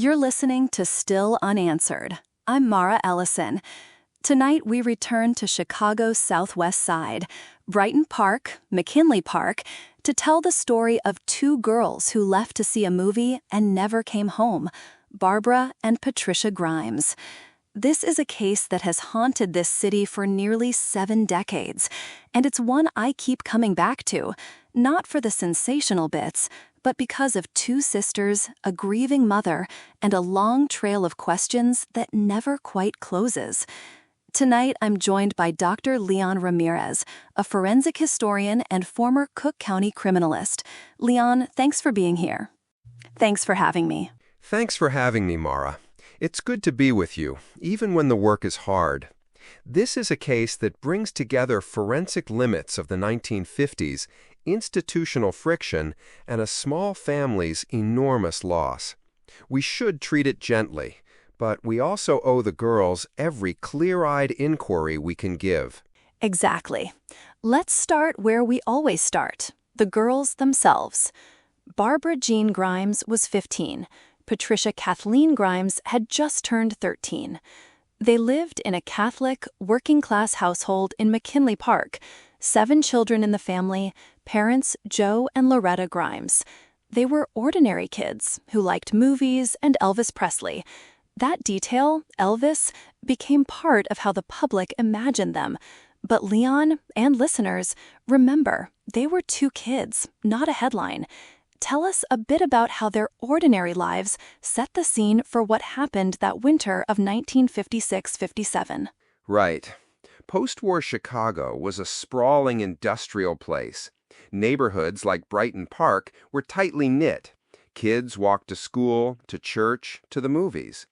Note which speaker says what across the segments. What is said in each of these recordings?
Speaker 1: You're listening to Still Unanswered. I'm Mara Ellison. Tonight we return to Chicago's Southwest Side, Brighton Park, McKinley Park, to tell the story of two girls who left to see a movie and never came home, Barbara and Patricia Grimes. This is a case that has haunted this city for nearly 7 decades, and it's one I keep coming back to, not for the sensational bits, but because of two sisters, a grieving mother, and a long trail of questions that never quite closes. Tonight, I'm joined by Dr. Leon Ramirez, a forensic historian and former Cook County criminalist. Leon, thanks for being here. Thanks for having me.
Speaker 2: Thanks for having me, Mara. It's good to be with you, even when the work is hard. This is a case that brings together forensic limits of the 1950s, institutional friction, and a small family's enormous loss. We should treat it gently, but we also owe the girls every clear-eyed inquiry we can give.
Speaker 1: Exactly. Let's start where we always start, the girls themselves. Barbara Jean Grimes was 15. Patricia Kathleen Grimes had just turned 13. They lived in a Catholic, working-class household in McKinley Park. 7 children in the family, parents Joe and Lorretta Grimes. They were ordinary kids who liked movies and Elvis Presley. That detail, Elvis, became part of how the public imagined them. But Leon and listeners, remember, they were 2 kids, not a headline. Tell us a bit about how their ordinary lives set the scene for what happened that winter of 1956-57.
Speaker 2: Right. Post-war Chicago was a sprawling industrial place. Neighborhoods like Brighton Park were tightly knit. Kids walked to school, to church, to the movies.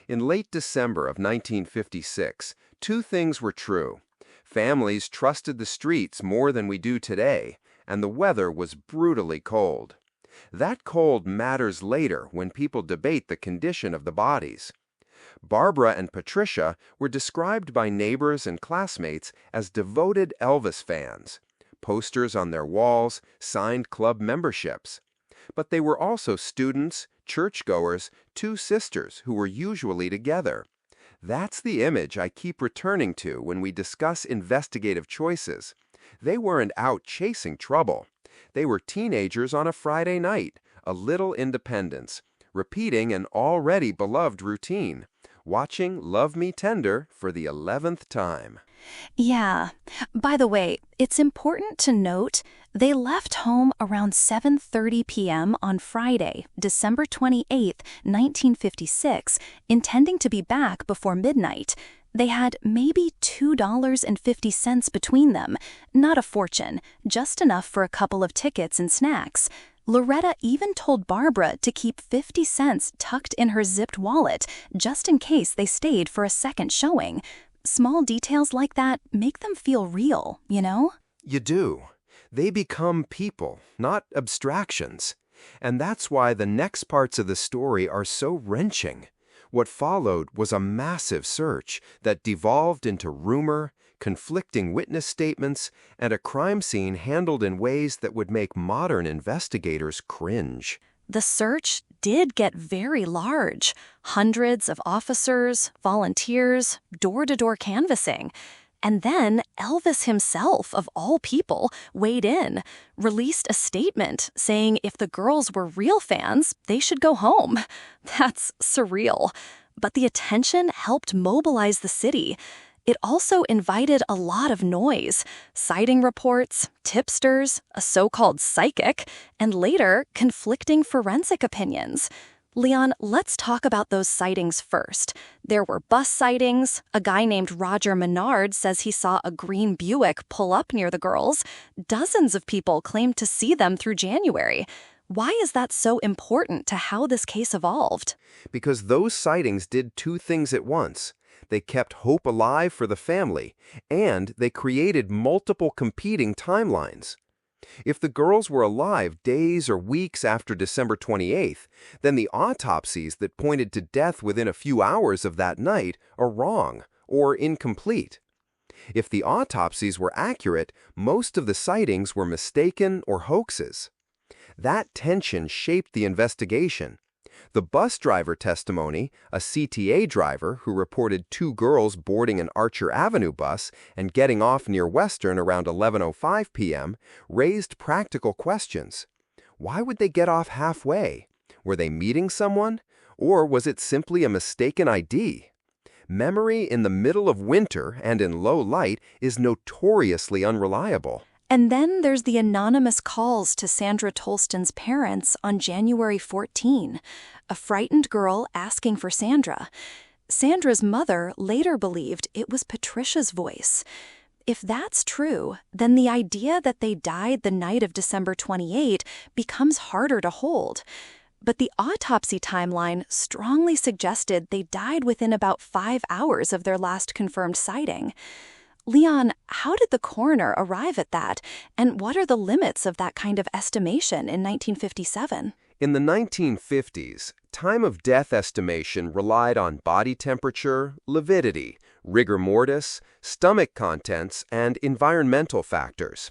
Speaker 2: In late December of 1956, 2 things were true. Families trusted the streets more than we do today, and the weather was brutally cold. That cold matters later when people debate the condition of the bodies. Barbara and Patricia were described by neighbors and classmates as devoted Elvis fans. Posters on their walls signed club memberships. But they were also students, churchgoers, 2 sisters who were usually together. That's the image I keep returning to when we discuss investigative choices. They weren't out chasing trouble. They were teenagers on a Friday night, a little independence, repeating an already beloved routine, watching Love Me Tender for the 11th time.
Speaker 1: Yeah. By the way, it's important to note they left home around 7:30 p.m. on Friday, December 28, 1956, intending to be back before midnight. They had maybe $2.50 between them, not a fortune, just enough for a couple of tickets and snacks. Lorretta even told Barbara to keep 50 cents tucked in her zipped wallet, just in case they stayed for a second showing. Small details like that make them feel real, you know?
Speaker 2: You do. They become people, not abstractions. And that's why the next parts of the story are so wrenching. What followed was a massive search that devolved into rumor, conflicting witness statements, and a crime scene handled in ways that would make modern investigators cringe.
Speaker 1: The search did get very large. Hundreds of officers, volunteers, door-to-door canvassing. And then Elvis himself, of all people, weighed in, released a statement saying if the girls were real fans, they should go home. That's surreal. But the attention helped mobilize the city. It also invited a lot of noise, sighting reports, tipsters, a so-called psychic, and later, conflicting forensic opinions. Leon, let's talk about those sightings first. There were bus sightings. A guy named Roger Menard says he saw a green Buick pull up near the girls. Dozens of people claimed to see them through January. Why is that so important to how this case evolved?
Speaker 2: Because those sightings did 2 things at once. They kept hope alive for the family, and they created multiple competing timelines. If the girls were alive days or weeks after December 28th, then the autopsies that pointed to death within a few hours of that night are wrong or incomplete. If the autopsies were accurate, most of the sightings were mistaken or hoaxes. That tension shaped the investigation. The bus driver testimony, a CTA driver who reported two girls boarding an Archer Avenue bus and getting off near Western around 11:05 p.m., raised practical questions. Why would they get off halfway? Were they meeting someone? Or was it simply a mistaken ID? Memory in the middle of winter and in low light is notoriously unreliable.
Speaker 1: And then there's the anonymous calls to Sandra Tolston's parents on January 14, a frightened girl asking for Sandra. Sandra's mother later believed it was Patricia's voice. If that's true, then the idea that they died the night of December 28 becomes harder to hold. But the autopsy timeline strongly suggested they died within about 5 hours of their last confirmed sighting. Leon, how did the coroner arrive at that, and what are the limits of that kind of estimation in 1957?
Speaker 2: In the 1950s, time of death estimation relied on body temperature, lividity, rigor mortis, stomach contents, and environmental factors.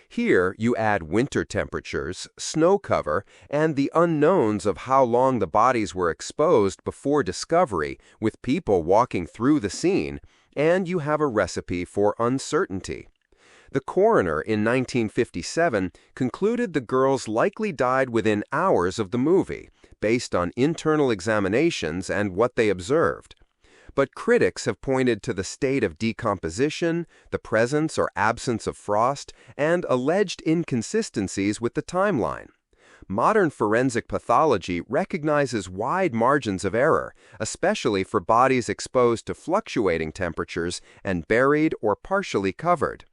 Speaker 2: Here, you add winter temperatures, snow cover, and the unknowns of how long the bodies were exposed before discovery, with people walking through the scene, and you have a recipe for uncertainty. The coroner in 1957 concluded the girls likely died within hours of the movie, based on internal examinations and what they observed. But critics have pointed to the state of decomposition, the presence or absence of frost, and alleged inconsistencies with the timeline. Modern forensic pathology recognizes wide margins of error, especially for bodies exposed to fluctuating temperatures and buried or partially covered.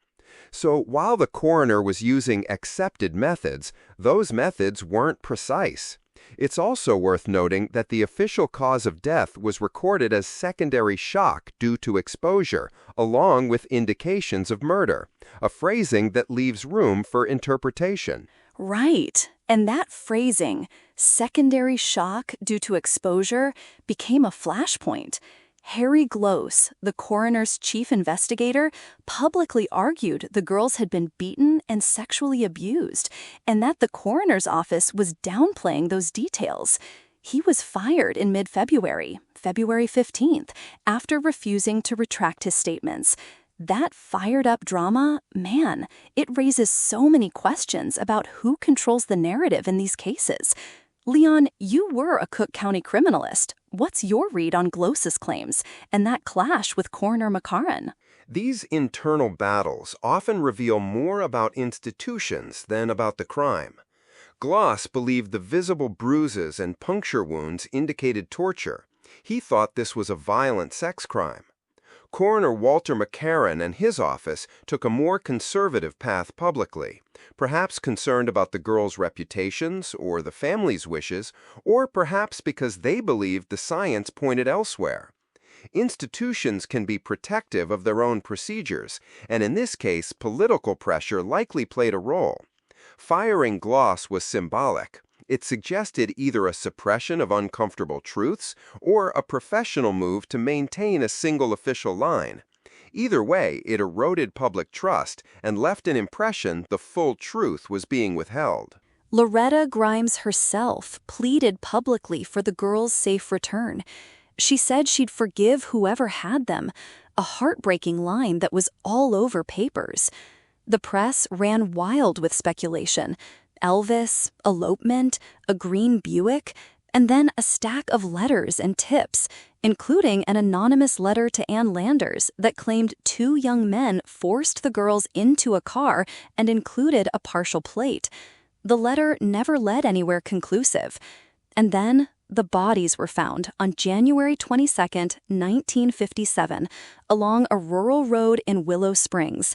Speaker 2: So while the coroner was using accepted methods, those methods weren't precise. It's also worth noting that the official cause of death was recorded as secondary shock due to exposure, along with indications of murder, a phrasing that leaves room for interpretation.
Speaker 1: Right. And that phrasing, secondary shock due to exposure, became a flashpoint. Harry Gloss, the coroner's chief investigator, publicly argued the girls had been beaten and sexually abused, and that the coroner's office was downplaying those details. He was fired in mid-February, February 15th, after refusing to retract his statements. That fired-up drama, man, it raises so many questions about who controls the narrative in these cases. Leon, you were a Cook County criminalist. What's your read on Gloss's claims and that clash with Coroner McCarran?
Speaker 2: These internal battles often reveal more about institutions than about the crime. Gloss believed the visible bruises and puncture wounds indicated torture. He thought this was a violent sex crime. Coroner Walter McCarran and his office took a more conservative path publicly, perhaps concerned about the girls' reputations or the family's wishes, or perhaps because they believed the science pointed elsewhere. Institutions can be protective of their own procedures, and in this case, political pressure likely played a role. Firing Gloss was symbolic. It suggested either a suppression of uncomfortable truths or a professional move to maintain a single official line. Either way, it eroded public trust and left an impression the full truth was being withheld.
Speaker 1: Lorretta Grimes herself pleaded publicly for the girls' safe return. She said she'd forgive whoever had them, a heartbreaking line that was all over papers. The press ran wild with speculation. Elvis, elopement, a green Buick, and then a stack of letters and tips, including an anonymous letter to Ann Landers that claimed two young men forced the girls into a car and included a partial plate. The letter never led anywhere conclusive. And then the bodies were found on January 22, 1957, along a rural road in Willow Springs.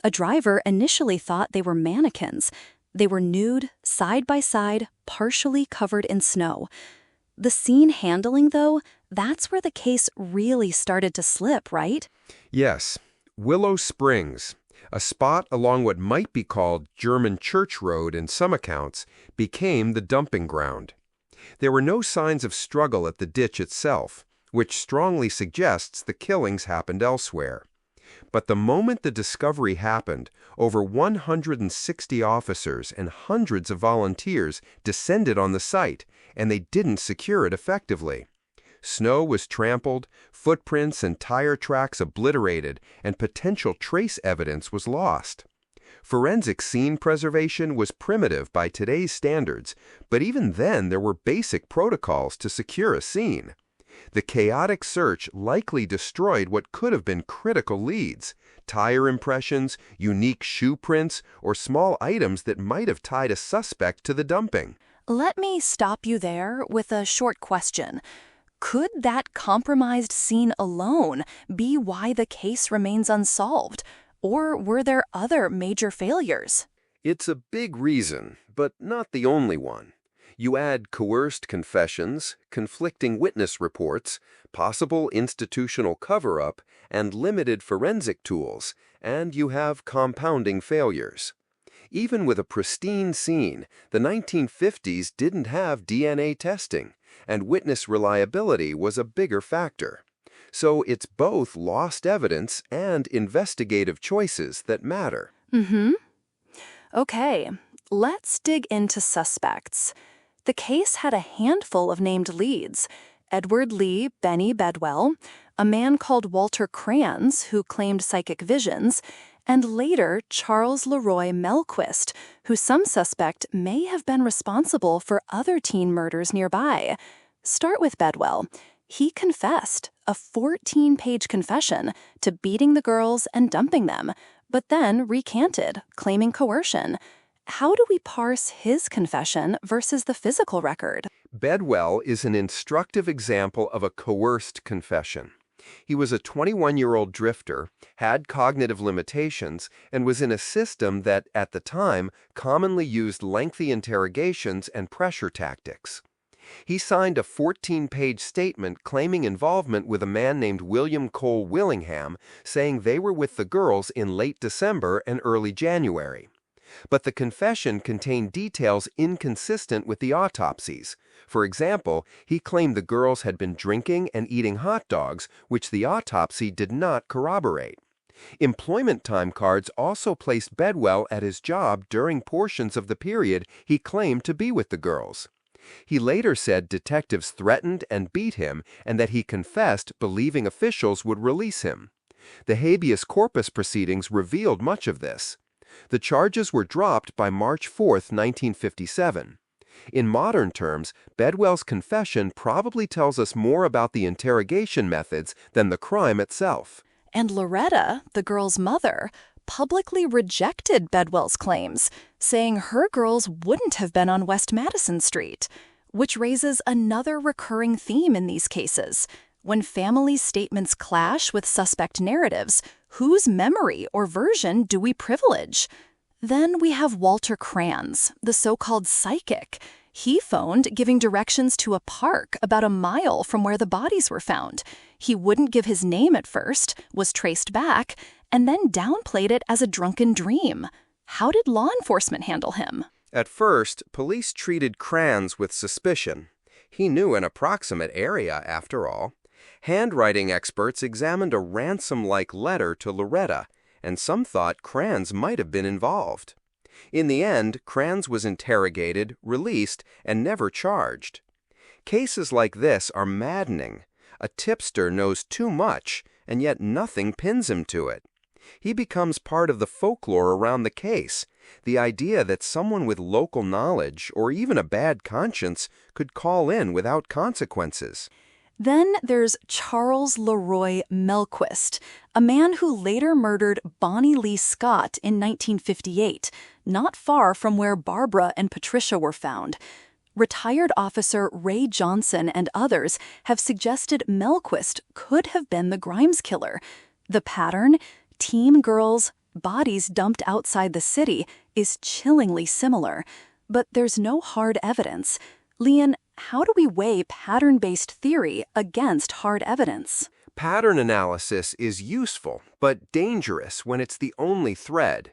Speaker 1: A driver initially thought they were mannequins. They were nude, side by side, partially covered in snow. The scene handling, though, that's where the case really started to slip, right?
Speaker 2: Yes, Willow Springs, a spot along what might be called German Church Road in some accounts, became the dumping ground. There were no signs of struggle at the ditch itself, which strongly suggests the killings happened elsewhere. But the moment the discovery happened, over 160 officers and hundreds of volunteers descended on the site, and they didn't secure it effectively. Snow was trampled, footprints and tire tracks obliterated, and potential trace evidence was lost. Forensic scene preservation was primitive by today's standards, but even then there were basic protocols to secure a scene. The chaotic search likely destroyed what could have been critical leads: tire impressions, unique shoe prints, or small items that might have tied a suspect to the dumping.
Speaker 1: Let me stop you there with a short question. Could that compromised scene alone be why the case remains unsolved? Or were there other major failures?
Speaker 2: It's a big reason, but not the only one. You add coerced confessions, conflicting witness reports, possible institutional cover-up, and limited forensic tools, and you have compounding failures. Even with a pristine scene, the 1950s didn't have DNA testing, and witness reliability was a bigger factor. So it's both lost evidence and investigative choices that matter.
Speaker 1: Okay, let's dig into suspects. The case had a handful of named leads: Edward Lee Benny Bedwell, a man called Walter Kranz who claimed psychic visions, and later Charles Leroy Melquist, who some suspect may have been responsible for other teen murders nearby. Start with Bedwell. He confessed, a 14-page confession, to beating the girls and dumping them, but then recanted, claiming coercion. How do we parse his confession versus the physical record?
Speaker 2: Bedwell is an instructive example of a coerced confession. He was a 21-year-old drifter, had cognitive limitations, and was in a system that, at the time, commonly used lengthy interrogations and pressure tactics. He signed a 14-page statement claiming involvement with a man named William Cole Willingham, saying they were with the girls in late December and early January. But the confession contained details inconsistent with the autopsies. For example, he claimed the girls had been drinking and eating hot dogs, which the autopsy did not corroborate. Employment time cards also placed Bedwell at his job during portions of the period he claimed to be with the girls. He later said detectives threatened and beat him, and that he confessed, believing officials would release him. The habeas corpus proceedings revealed much of this. The charges were dropped by March 4, 1957. In modern terms, Bedwell's confession probably tells us more about the interrogation methods than the crime itself.
Speaker 1: And Lorretta, the girl's mother, publicly rejected Bedwell's claims, saying her girls wouldn't have been on West Madison Street, which raises another recurring theme in these cases. When family statements clash with suspect narratives, whose memory or version do we privilege? Then we have Walter Kranz, the so-called psychic. He phoned giving directions to a park about a mile from where the bodies were found. He wouldn't give his name at first, was traced back, and then downplayed it as a drunken dream. How did law enforcement handle him?
Speaker 2: At first, police treated Kranz with suspicion. He knew an approximate area, after all. Handwriting experts examined a ransom-like letter to Lorretta, and some thought Kranz might have been involved. In the end, Kranz was interrogated, released, and never charged. Cases like this are maddening. A tipster knows too much, and yet nothing pins him to it. He becomes part of the folklore around the case, the idea that someone with local knowledge, or even a bad conscience, could call in without consequences.
Speaker 1: Then there's Charles Leroy Melquist, a man who later murdered Bonnie Lee Scott in 1958, not far from where Barbara and Patricia were found. Retired officer Ray Johnson and others have suggested Melquist could have been the Grimes killer. The pattern, teen girls, bodies dumped outside the city, is chillingly similar. But there's no hard evidence. Leon, how do we weigh pattern-based theory against hard evidence?
Speaker 2: Pattern analysis is useful, but dangerous when it's the only thread.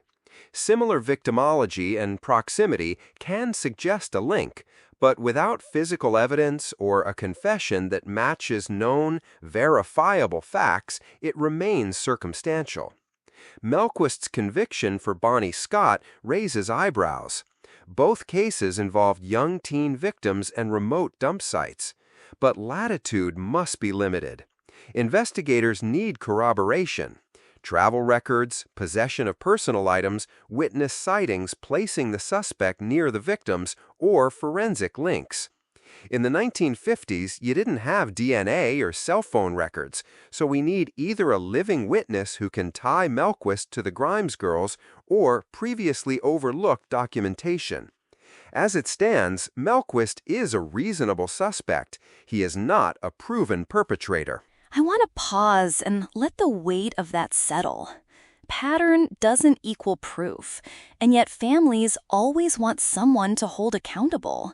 Speaker 2: Similar victimology and proximity can suggest a link, But without physical evidence or a confession that matches known, verifiable facts, it remains circumstantial. Melquist's conviction for Bonnie Scott raises eyebrows. Both cases involved young teen victims and remote dump sites. But latitude must be limited. Investigators need corroboration. Travel records, possession of personal items, witness sightings placing the suspect near the victims, or forensic links. In the 1950s, you didn't have DNA or cell phone records, so we need either a living witness who can tie Melquist to the Grimes girls or previously overlooked documentation. As it stands, Melquist is a reasonable suspect. He is not a proven perpetrator.
Speaker 1: I want to pause and let the weight of that settle. Pattern doesn't equal proof, and yet families always want someone to hold accountable.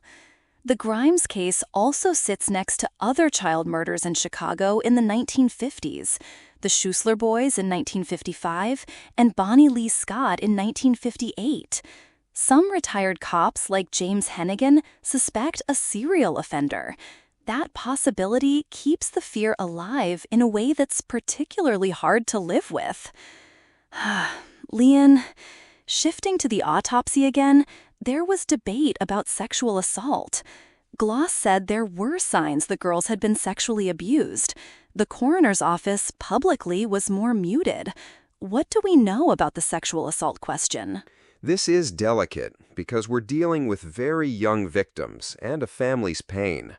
Speaker 1: The Grimes case also sits next to other child murders in Chicago in the 1950s, the Schuessler boys in 1955 and Bonnie Lee Scott in 1958. Some retired cops like James Hennigan suspect a serial offender. That possibility keeps the fear alive in a way that's particularly hard to live with. Leon, shifting to the autopsy again, there was debate about sexual assault. Gloss said there were signs the girls had been sexually abused. The coroner's office publicly was more muted. What do we know about the sexual assault question?
Speaker 2: This is delicate because we're dealing with very young victims and a family's pain.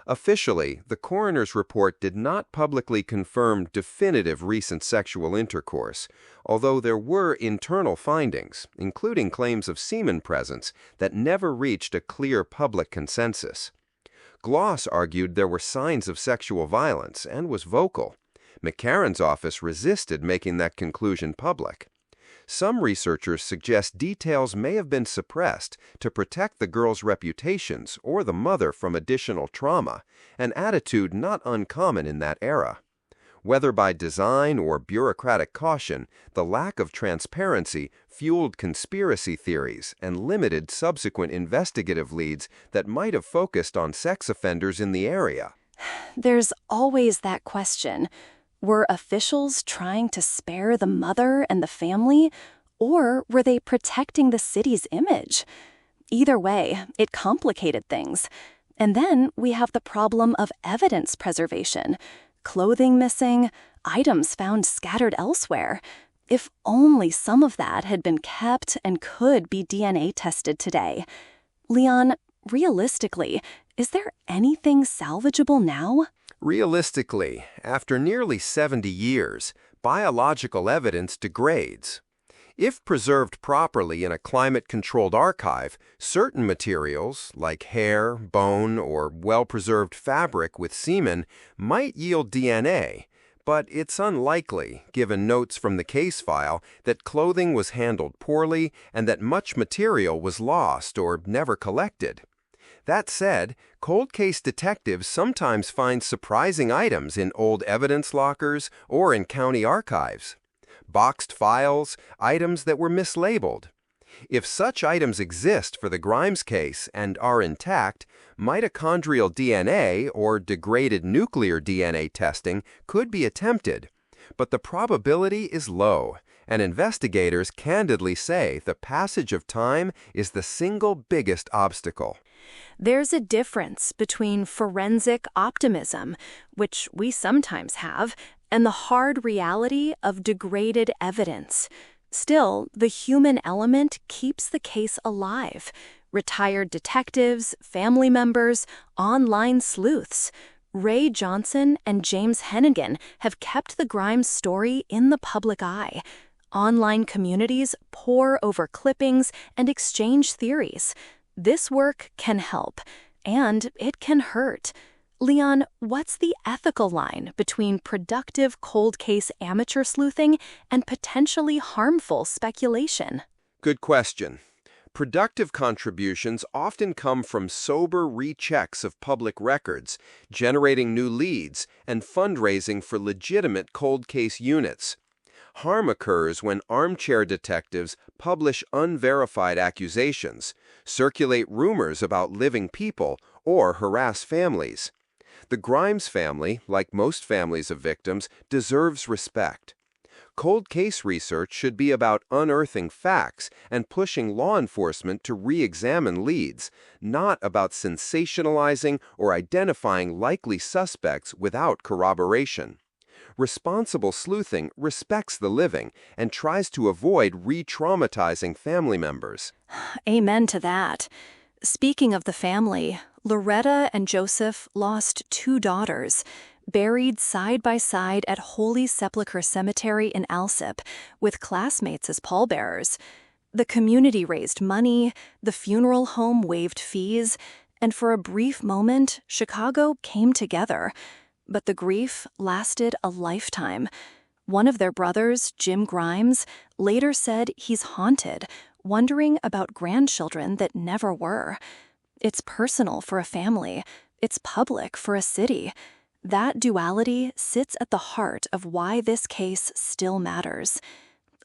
Speaker 2: Officially, the coroner's report did not publicly confirm definitive recent sexual intercourse, although there were internal findings, including claims of semen presence, that never reached a clear public consensus. Gloss argued there were signs of sexual violence and was vocal. McCarran's office resisted making that conclusion public. Some researchers suggest details may have been suppressed to protect the girls' reputations or the mother from additional trauma, an attitude not uncommon in that era. Whether by design or bureaucratic caution, the lack of transparency fueled conspiracy theories and limited subsequent investigative leads that might have focused on sex offenders in the area.
Speaker 1: There's always that question. Were officials trying to spare the mother and the family, or were they protecting the city's image? Either way, it complicated things. And then we have the problem of evidence preservation. Clothing missing, items found scattered elsewhere. If only some of that had been kept and could be DNA tested today. Leon, realistically, is there anything salvageable now?
Speaker 2: Realistically, after nearly 70 years, biological evidence degrades. If preserved properly in a climate-controlled archive, certain materials, like hair, bone, or well-preserved fabric with semen, might yield DNA, but it's unlikely, given notes from the case file, that clothing was handled poorly and that much material was lost or never collected. That said, cold case detectives sometimes find surprising items in old evidence lockers or in county archives. Boxed files, items that were mislabeled. If such items exist for the Grimes case and are intact, mitochondrial DNA or degraded nuclear DNA testing could be attempted. But the probability is low, and investigators candidly say the passage of time is the single biggest obstacle.
Speaker 1: There's a difference between forensic optimism, which we sometimes have, and the hard reality of degraded evidence. Still, the human element keeps the case alive. Retired detectives, family members, online sleuths. Ray Johnson and James Hennigan have kept the Grimes story in the public eye. Online communities pore over clippings and exchange theories. This work can help, and it can hurt. Leon, what's the ethical line between productive cold case amateur sleuthing and potentially harmful speculation?
Speaker 2: Good question. Productive contributions often come from sober rechecks of public records, generating new leads, and fundraising for legitimate cold case units. Harm occurs when armchair detectives publish unverified accusations, circulate rumors about living people, or harass families. The Grimes family, like most families of victims, deserves respect. Cold case research should be about unearthing facts and pushing law enforcement to re-examine leads, not about sensationalizing or identifying likely suspects without corroboration. Responsible sleuthing respects the living and tries to avoid re-traumatizing family members.
Speaker 1: Amen to that. Speaking of the family, Lorretta and Joseph lost 2 daughters, buried side by side at Holy Sepulchre Cemetery in Alsip, with classmates as pallbearers. The community raised money, the funeral home waived fees, and for a brief moment, Chicago came together. But the grief lasted a lifetime. One of their brothers, Jim Grimes, later said he's haunted, wondering about grandchildren that never were. It's personal for a family. It's public for a city. That duality sits at the heart of why this case still matters.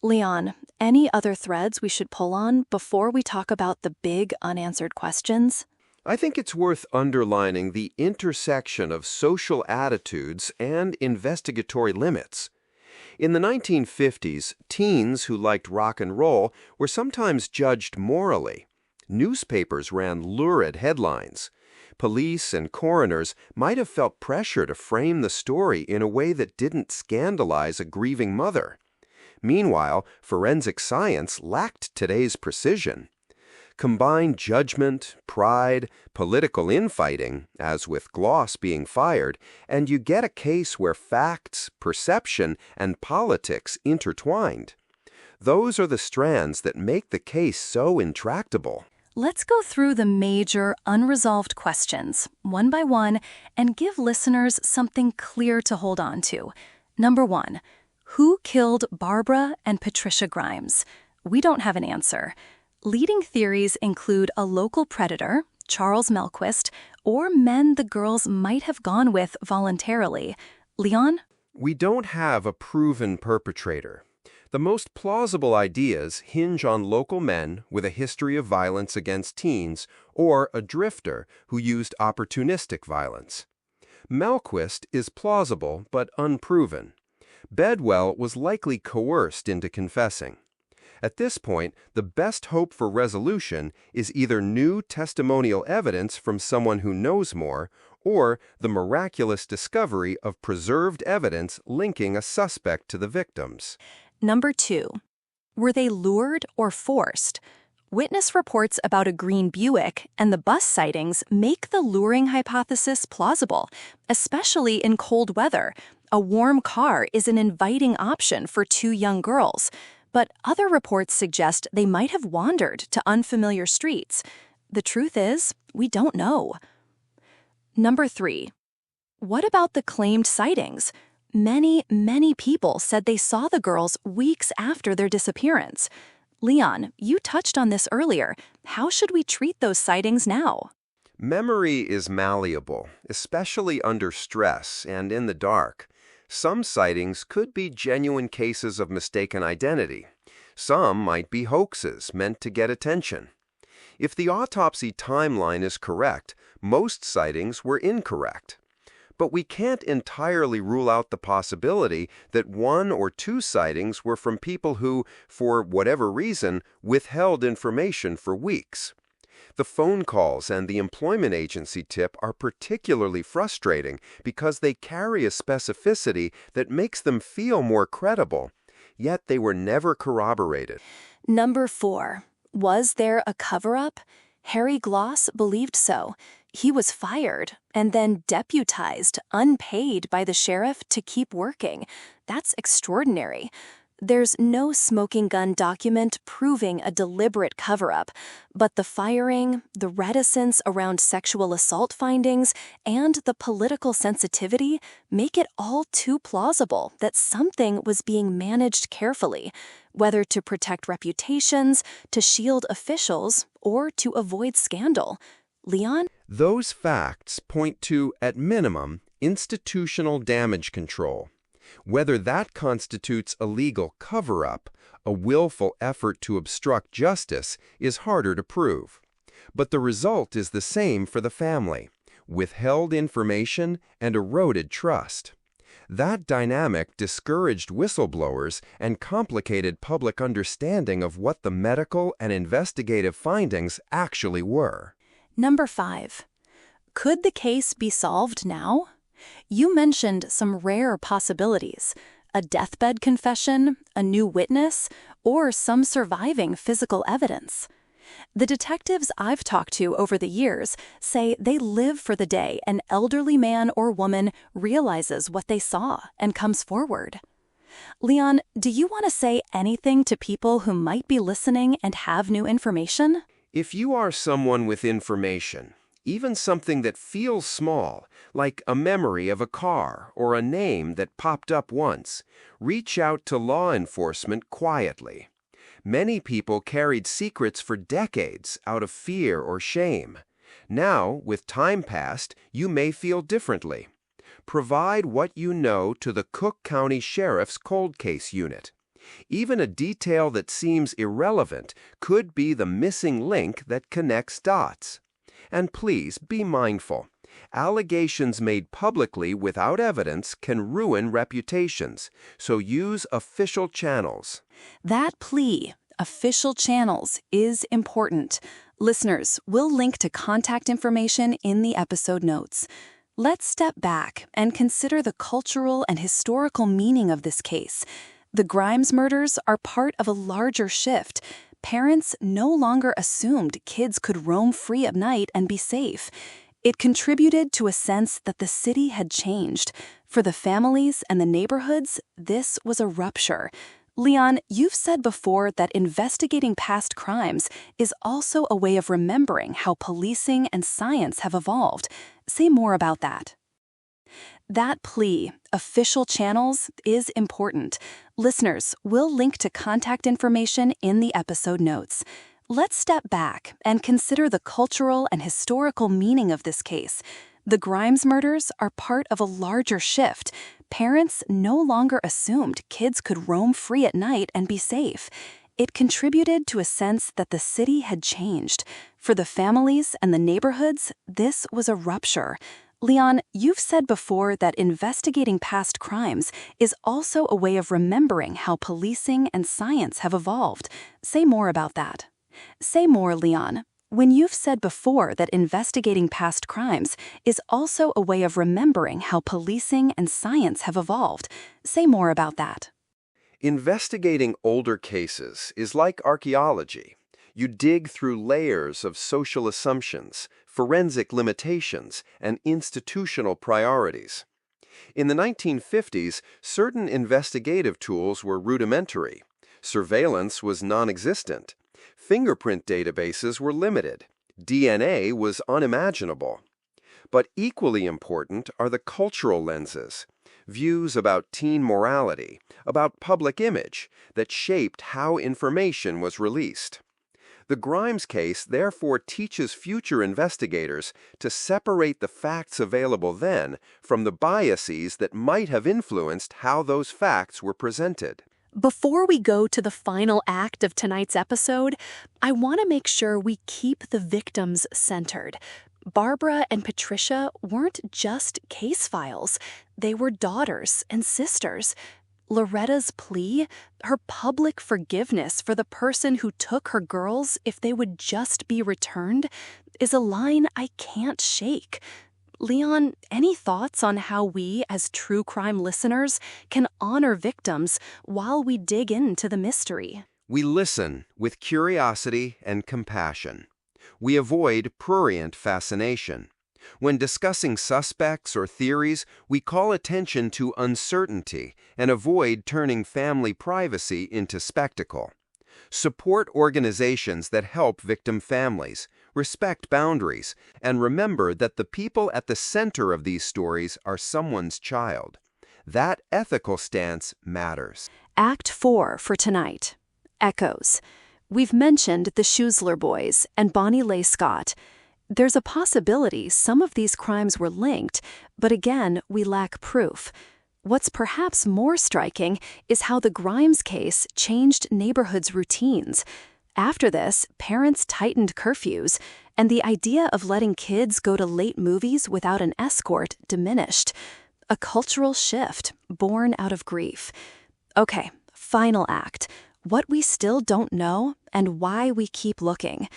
Speaker 1: Leon, any other threads we should pull on before we talk about the big unanswered questions?
Speaker 2: I think it's worth underlining the intersection of social attitudes and investigatory limits. In the 1950s, teens who liked rock and roll were sometimes judged morally. Newspapers ran lurid headlines. Police and coroners might have felt pressure to frame the story in a way that didn't scandalize a grieving mother. Meanwhile, forensic science lacked today's precision. Combine judgment, pride, political infighting, as with Gloss being fired, and you get a case where facts, perception, and politics intertwined. Those are the strands that make the case so intractable.
Speaker 1: Let's go through the major unresolved questions, one by one, and give listeners something clear to hold on to. Number 1, who killed Barbara and Patricia Grimes? We don't have an answer. Leading theories include a local predator, Charles Melquist, or men the girls might have gone with voluntarily. Leon?
Speaker 2: We don't have a proven perpetrator. The most plausible ideas hinge on local men with a history of violence against teens or a drifter who used opportunistic violence. Melquist is plausible but unproven. Bedwell was likely coerced into confessing. At this point, the best hope for resolution is either new testimonial evidence from someone who knows more or the miraculous discovery of preserved evidence linking a suspect to the victims.
Speaker 1: Number 2, were they lured or forced? Witness reports about a green Buick and the bus sightings make the luring hypothesis plausible, especially in cold weather. A warm car is an inviting option for 2 young girls. But other reports suggest they might have wandered to unfamiliar streets. The truth is, we don't know. Number 3, what about the claimed sightings? Many people said they saw the girls weeks after their disappearance. Leon, you touched on this earlier. How should we treat those sightings now?
Speaker 2: Memory is malleable, especially under stress and in the dark. Some sightings could be genuine cases of mistaken identity. Some might be hoaxes meant to get attention. If the autopsy timeline is correct, most sightings were incorrect. But we can't entirely rule out the possibility that 1 or 2 sightings were from people who, for whatever reason, withheld information for weeks. The phone calls and the employment agency tip are particularly frustrating because they carry a specificity that makes them feel more credible, yet they were never corroborated.
Speaker 1: Number 4, was there a cover-up? Harry Gloss believed so. He was fired and then deputized, unpaid by the sheriff to keep working. That's extraordinary. There's no smoking gun document proving a deliberate cover-up, but the firing, the reticence around sexual assault findings, and the political sensitivity make it all too plausible that something was being managed carefully, whether to protect reputations, to shield officials, or to avoid scandal. Leon?
Speaker 2: Those facts point to, at minimum, institutional damage control. Whether that constitutes a legal cover-up, a willful effort to obstruct justice, is harder to prove. But the result is the same for the family: withheld information and eroded trust. That dynamic discouraged whistleblowers and complicated public understanding of what the medical and investigative findings actually were.
Speaker 1: Number 5. Could the case be solved now? You mentioned some rare possibilities: a deathbed confession, a new witness, or some surviving physical evidence. The detectives I've talked to over the years say they live for the day an elderly man or woman realizes what they saw and comes forward. Leon, do you want to say anything to people who might be listening and have new information?
Speaker 2: If you are someone with information, even something that feels small, like a memory of a car or a name that popped up once, reach out to law enforcement quietly. Many people carried secrets for decades out of fear or shame. Now, with time past, you may feel differently. Provide what you know to the Cook County Sheriff's Cold Case Unit. Even a detail that seems irrelevant could be the missing link that connects dots. And please be mindful. Allegations made publicly without evidence can ruin reputations, so use official channels.
Speaker 1: That plea, official channels, is important. Listeners, we'll link to contact information in the episode notes. Let's step back and consider the cultural and historical meaning of this case. The Grimes murders are part of a larger shift. Parents no longer assumed kids could roam free at night and be safe. It contributed to a sense that the city had changed. For the families and the neighborhoods, this was a rupture. Leon, you've said before that investigating past crimes is also a way of remembering how policing and science have evolved. Say more about that. That plea, official channels, is important. Listeners, we'll link to contact information in the episode notes. Let's step back and consider the cultural and historical meaning of this case. The Grimes murders are part of a larger shift. Parents no longer assumed kids could roam free at night and be safe. It contributed to a sense that the city had changed. For the families and the neighborhoods, this was a rupture. Leon, you've said before that investigating past crimes is also a way of remembering how policing and science have evolved. Say more about that. Say more, Leon. When you've said before that investigating past crimes is also a way of remembering how policing and science have evolved. Say more about that.
Speaker 2: Investigating older cases is like archaeology. You dig through layers of social assumptions, forensic limitations, and institutional priorities. In the 1950s, certain investigative tools were rudimentary. Surveillance was non-existent. Fingerprint databases were limited. DNA was unimaginable. But equally important are the cultural lenses, views about teen morality, about public image, that shaped how information was released. The Grimes case therefore teaches future investigators to separate the facts available then from the biases that might have influenced how those facts were presented.
Speaker 3: Before we go to the final act of tonight's episode, I want to make sure we keep the victims centered. Barbara and Patricia weren't just case files. They were daughters and sisters. Loretta's plea, her public forgiveness for the person who took her girls if they would just be returned, is a line I can't shake. Leon, any thoughts on how we, as true crime listeners, can honor victims while we dig into the mystery?
Speaker 2: We listen with curiosity and compassion. We avoid prurient fascination. When discussing suspects or theories, we call attention to uncertainty and avoid turning family privacy into spectacle. Support organizations that help victim families, respect boundaries, and remember that the people at the center of these stories are someone's child. That ethical stance matters.
Speaker 1: Act 4 for tonight. Echoes. We've mentioned the Schuessler boys and Bonnie Leigh Scott. There's a possibility some of these crimes were linked, but again, we lack proof. What's perhaps more striking is how the Grimes case changed neighborhoods' routines. After this, parents tightened curfews, and the idea of letting kids go to late movies without an escort diminished. A cultural shift born out of grief. Okay, final act. What we still don't know and why we keep looking.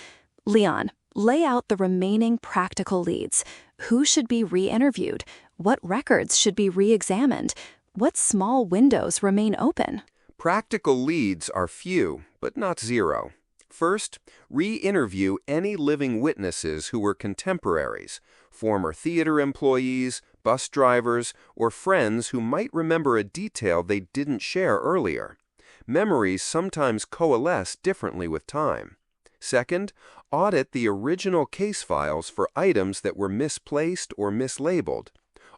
Speaker 1: Leon, lay out the remaining practical leads. Who should be re-interviewed? What records should be re-examined? What small windows remain open?
Speaker 2: Practical leads are few, but not zero. First, re-interview any living witnesses who were contemporaries, former theater employees, bus drivers, or friends who might remember a detail they didn't share earlier. Memories sometimes coalesce differently with time. Second, audit the original case files for items that were misplaced or mislabeled.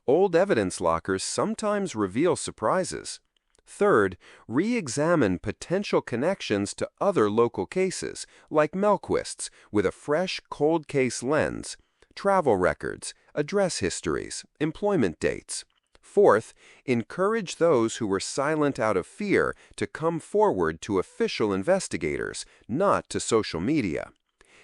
Speaker 2: Old evidence lockers sometimes reveal surprises. Third, re-examine potential connections to other local cases, like Melquist's, with a fresh, cold case lens. Travel records, address histories, employment dates. Fourth, encourage those who were silent out of fear to come forward to official investigators, not to social media.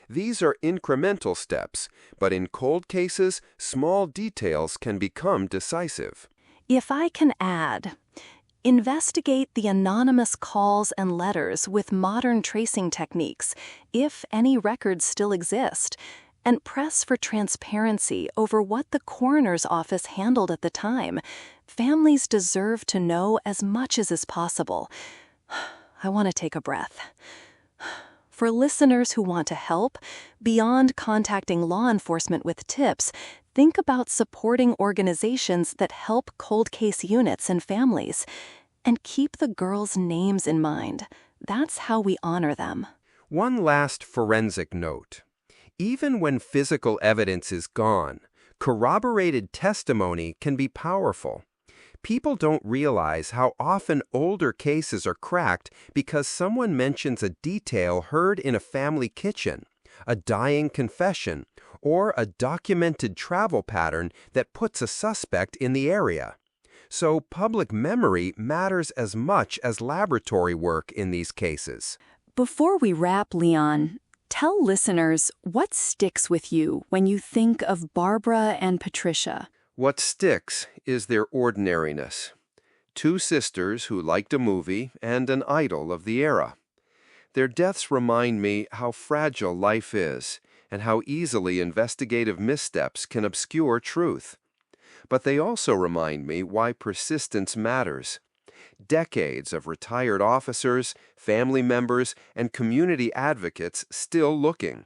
Speaker 2: These are incremental steps, but in cold cases, small details can become decisive.
Speaker 1: If I can add, investigate the anonymous calls and letters with modern tracing techniques, if any records still exist, and press for transparency over what the coroner's office handled at the time. Families deserve to know as much as is possible. I want to take a breath. For listeners who want to help, beyond contacting law enforcement with tips, think about supporting organizations that help cold case units and families. And keep the girls' names in mind. That's how we honor them.
Speaker 2: One last forensic note. Even when physical evidence is gone, corroborated testimony can be powerful. People don't realize how often older cases are cracked because someone mentions a detail heard in a family kitchen, a dying confession, or a documented travel pattern that puts a suspect in the area. So public memory matters as much as laboratory work in these cases.
Speaker 3: Before we wrap, Leon, tell listeners what sticks with you when you think of Barbara and Patricia.
Speaker 2: What sticks is their ordinariness. Two sisters who liked a movie and an idol of the era. Their deaths remind me how fragile life is and how easily investigative missteps can obscure truth. But they also remind me why persistence matters. Decades of retired officers, family members, and community advocates still looking.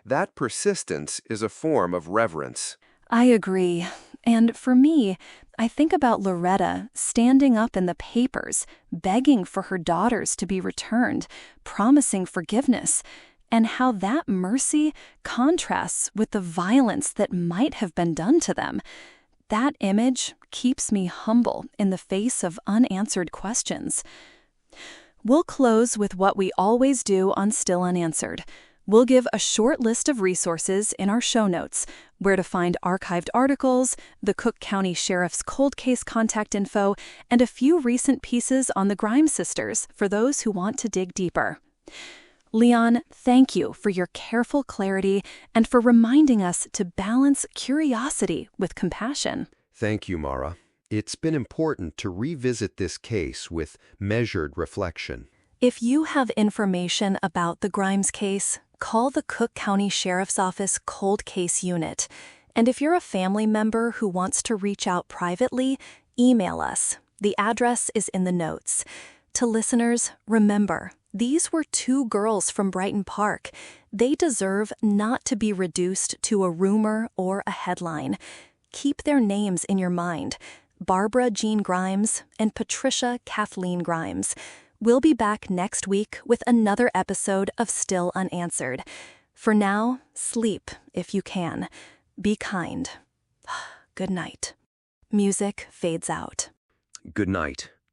Speaker 2: That persistence is a form of reverence.
Speaker 1: I agree. And for me, I think about Lorretta standing up in the papers, begging for her daughters to be returned, promising forgiveness, and how that mercy contrasts with the violence that might have been done to them. That image keeps me humble in the face of unanswered questions. We'll close with what we always do on Still Unanswered. We'll give a short list of resources in our show notes, where to find archived articles, the Cook County Sheriff's cold case contact info, and a few recent pieces on the Grimes sisters for those who want to dig deeper. Leon, thank you for your careful clarity and for reminding us to balance curiosity with compassion.
Speaker 2: Thank you, Mara. It's been important to revisit this case with measured reflection.
Speaker 1: If you have information about the Grimes case, call the Cook County Sheriff's Office Cold Case Unit. And if you're a family member who wants to reach out privately, email us. The address is in the notes. To listeners, remember, these were two girls from Brighton Park. They deserve not to be reduced to a rumor or a headline. Keep their names in your mind: Barbara Jean Grimes and Patricia Kathleen Grimes. We'll be back next week with another episode of Still Unanswered. For now, sleep if you can. Be kind. Good night. Music fades out.
Speaker 2: Good night.